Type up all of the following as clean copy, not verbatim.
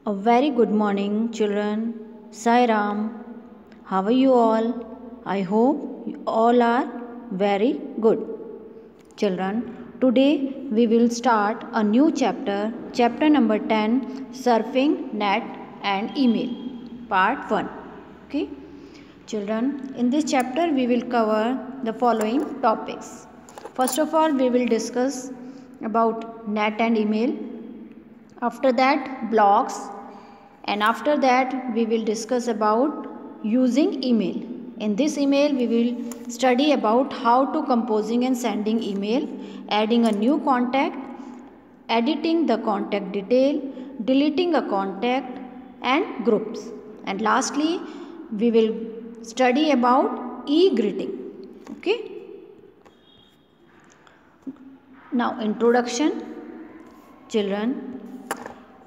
A very good morning, children. Sai Ram. How are you all? I hope you all are very good. Children, today we will start a new chapter number 10, Surfing, Net and Email, part 1. Okay? Children, in this chapter we will cover the following topics. First of all, we will discuss about net and email. After that, blogs, and after that we will discuss about using email. In this email we will study about how to composing and sending email, adding a new contact, editing the contact detail, deleting a contact and groups, and lastly we will study about e-greeting. Okay, now introduction. Children,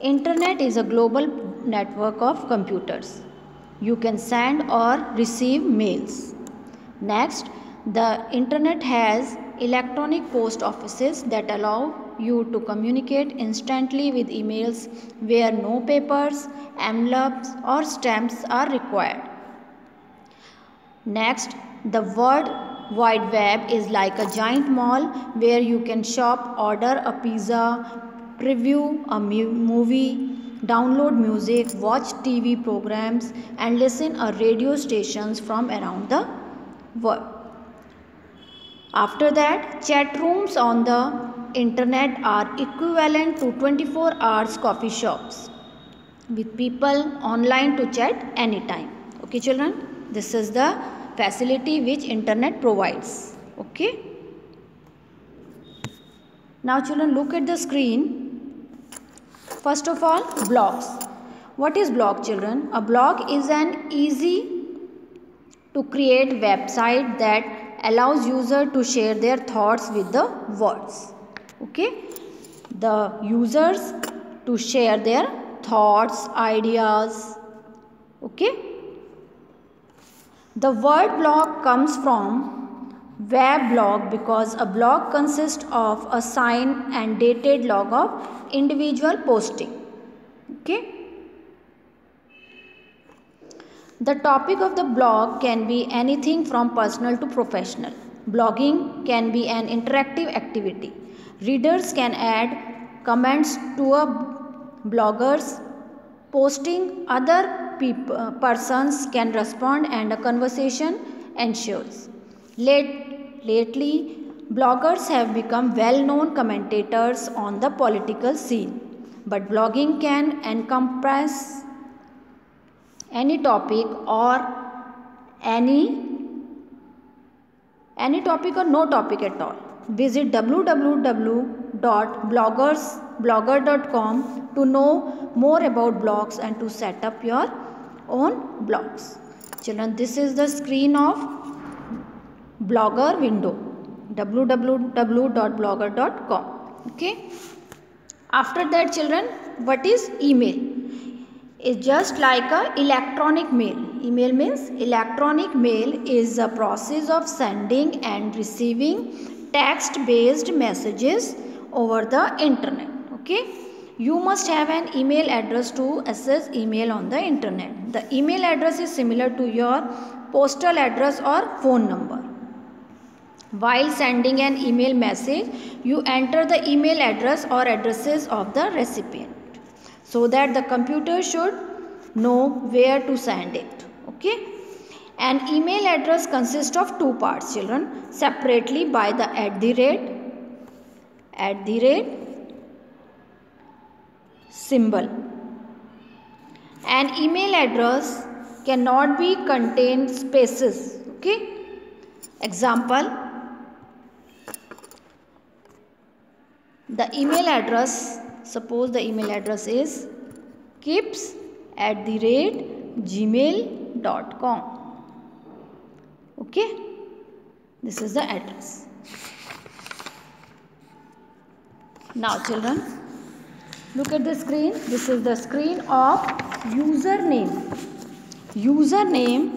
Internet is a global network of computers. You can send or receive mails. Next, the Internet has electronic post offices that allow you to communicate instantly with emails where no papers, envelopes or stamps are required. Next, the World Wide Web is like a giant mall where you can shop, order a pizza, preview a movie, download music, watch TV programs and listen to radio stations from around the world. After that, chat rooms on the internet are equivalent to 24 hours coffee shops with people online to chat anytime. Okay children, this is the facility which internet provides. Okay, now children, look at the screen. First of all, blogs. What is blog, children? A blog is an easy to create website that allows user to share their thoughts with the words. Okay, the users to share their thoughts, ideas. Okay, the word blog comes from web blog because a blog consists of a signed and dated log of individual posting. Okay, the topic of the blog can be anything from personal to professional. Blogging can be an interactive activity. Readers can add comments to a blogger's posting, other persons can respond and a conversation ensues. Lately, bloggers have become well-known commentators on the political scene, but blogging can encompass any topic or no topic at all. Visit www.blogger.com to know more about blogs and to set up your own blogs. Children, this is the screen of Blogger window, www.blogger.com. Okay, after that children, what is email? It's just like a electronic mail. Email means electronic mail is a process of sending and receiving text based messages over the internet. Okay, you must have an email address to access email on the internet. The email address is similar to your postal address or phone number. While sending an email message, you enter the email address or addresses of the recipient so that the computer should know where to send it. Okay, an email address consists of two parts, children, separately by the at the rate symbol. An email address cannot be contain spaces. Okay, example, the email address, suppose the email address is kips@gmail.com. Okay, this is the address. Now children, look at the screen. This is the screen of username. Username,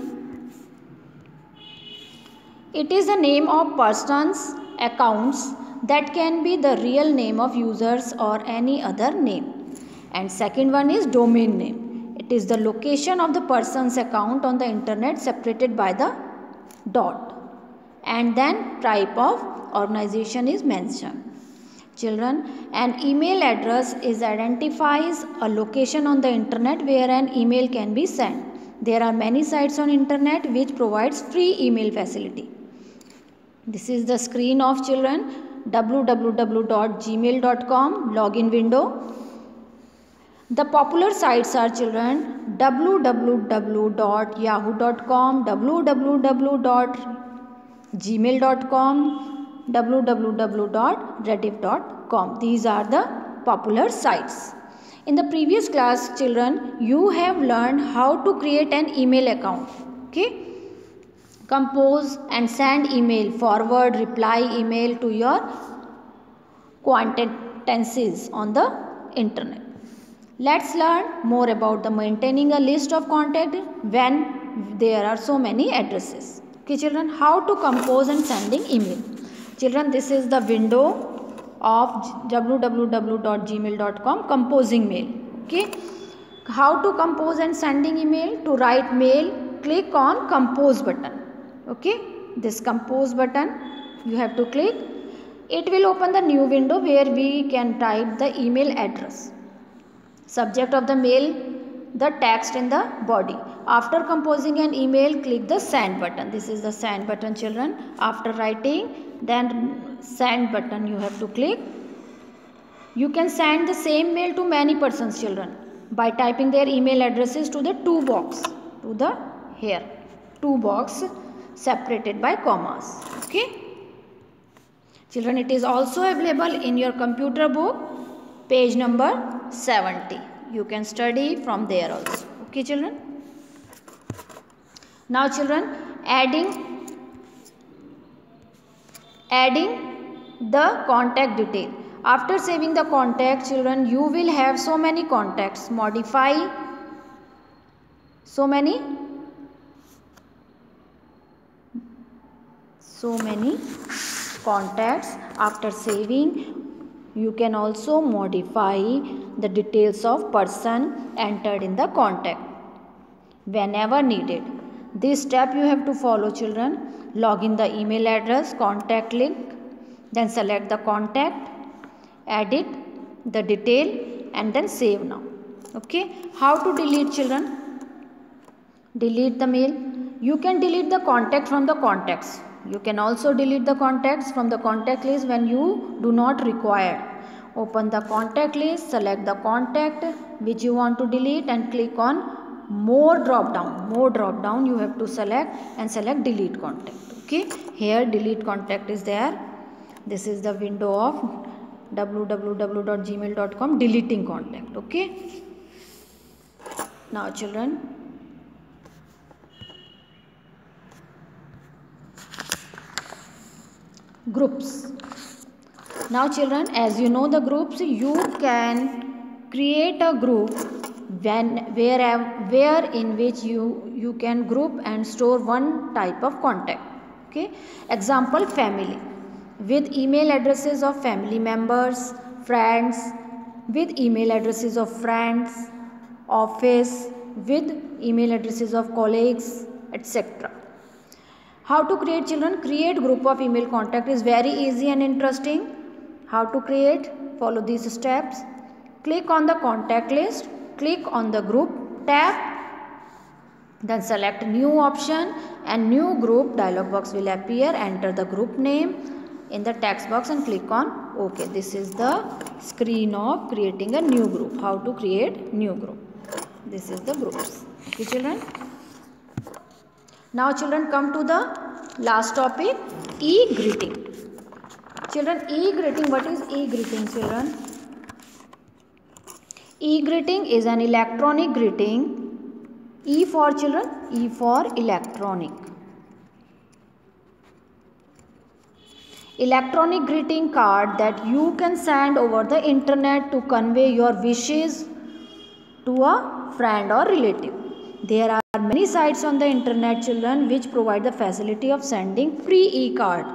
it is the name of persons' accounts that can be the real name of users or any other name. and second one is domain name. It is the location of the person's account on the internet separated by the dot, and then type of organization is mentioned. Children, an email address identifies a location on the internet where an email can be sent. There are many sites on internet which provides free email facility. This is the screen of children, www.gmail.com login window. The popular sites are children www.yahoo.com, www.gmail.com, www.rediff.com. These are the popular sites. In the previous class, children, you have learned how to create an email account. Okay? Compose and send email, forward, reply email to your acquaintances on the internet. Let's learn more about the maintaining a list of contact when there are so many addresses. Okay, children, how to compose and sending email. Children, this is the window of www.gmail.com composing mail. Okay, how to compose and sending email. To write mail, click on compose button. Okay, this compose button you have to click. It will open the new window where we can type the email address, subject of the mail, the text in the body. After composing an email, click the send button. This is the send button, children. After writing, then send button you have to click. You can send the same mail to many persons, children, by typing their email addresses to the two box separated by commas. Okay, children, it is also available in your computer book, page number 70. You can study from there also. Okay, children. Now, children, adding the contact detail. After saving the contact, children, you will have so many contacts. Modify so many contacts. After saving, you can also modify the details of person entered in the contact whenever needed. This step you have to follow, children. Log in the email address, contact link, then select the contact, edit the detail, and then save now. Okay, how to delete, children? Delete the mail. You can delete the contact from the contacts. You can also delete the contacts from the contact list when you do not require. Open the contact list, select the contact which you want to delete, and click on more drop down you have to select, and select delete contact. Okay, here delete contact is there. This is the window of www.gmail.com deleting contact. Okay, now, children, groups. Now, children, as you know the groups, you can create a group where in which you can group and store one type of contact. Okay, example, family, with email addresses of family members, friends with email addresses of friends, office with email addresses of colleagues, etc. How to create, children? Create group of email contact is very easy and interesting. How to create? Follow these steps. Click on the contact list, click on the group tab, then select new option, and new group dialog box will appear. Enter the group name in the text box and click on OK. This is the screen of creating a new group. How to create new group? This is the groups. Okay, children. Now, children, come to the last topic, e-greeting. Children, e-greeting. What is e-greeting, children? E-greeting is an electronic greeting. E for, children? E for electronic. Electronic greeting card that you can send over the internet to convey your wishes to a friend or relative. There are many sites on the internet, children, which provide the facility of sending free e-card.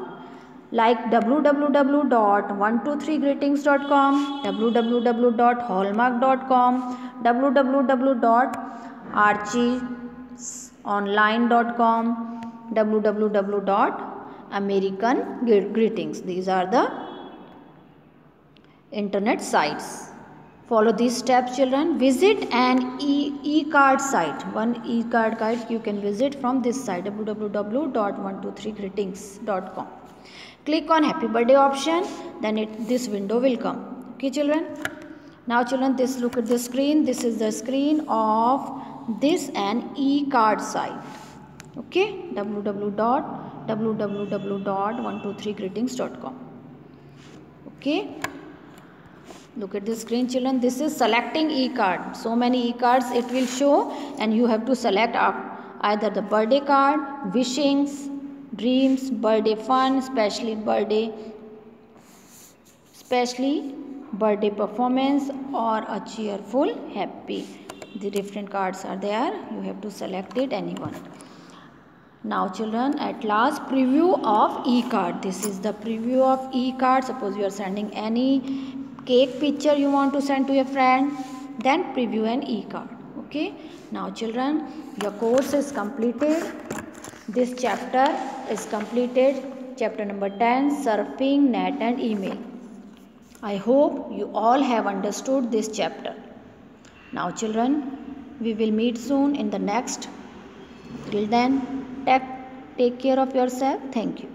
like www.123greetings.com, www.hallmark.com, www.archiesonline.com, www.americangreetings. These are the internet sites. Follow these steps, children. Visit an e-card site. One e-card guide you can visit from this site, www.123greetings.com. Click on happy birthday option, then this window will come. Okay, children. Now, children, look at the screen. This is the screen of this an e-card site. Okay, www.123greetings.com. Okay. Look at the screen, children. This is selecting e-card. So many e-cards it will show, and you have to select either the birthday card, wishings, dreams, birthday fun, especially birthday performance, or a cheerful happy. The different cards are there. You have to select it, anyone. Now, children, at last, preview of e-card. This is the preview of e-card. Suppose you are sending any cake picture you want to send to your friend, then preview an e-card. Okay. Now, children, your course is completed. This chapter is completed. Chapter number 10, surfing, net and email. I hope you all have understood this chapter. Now, children, we will meet soon in the next. Till then, take care of yourself. Thank you.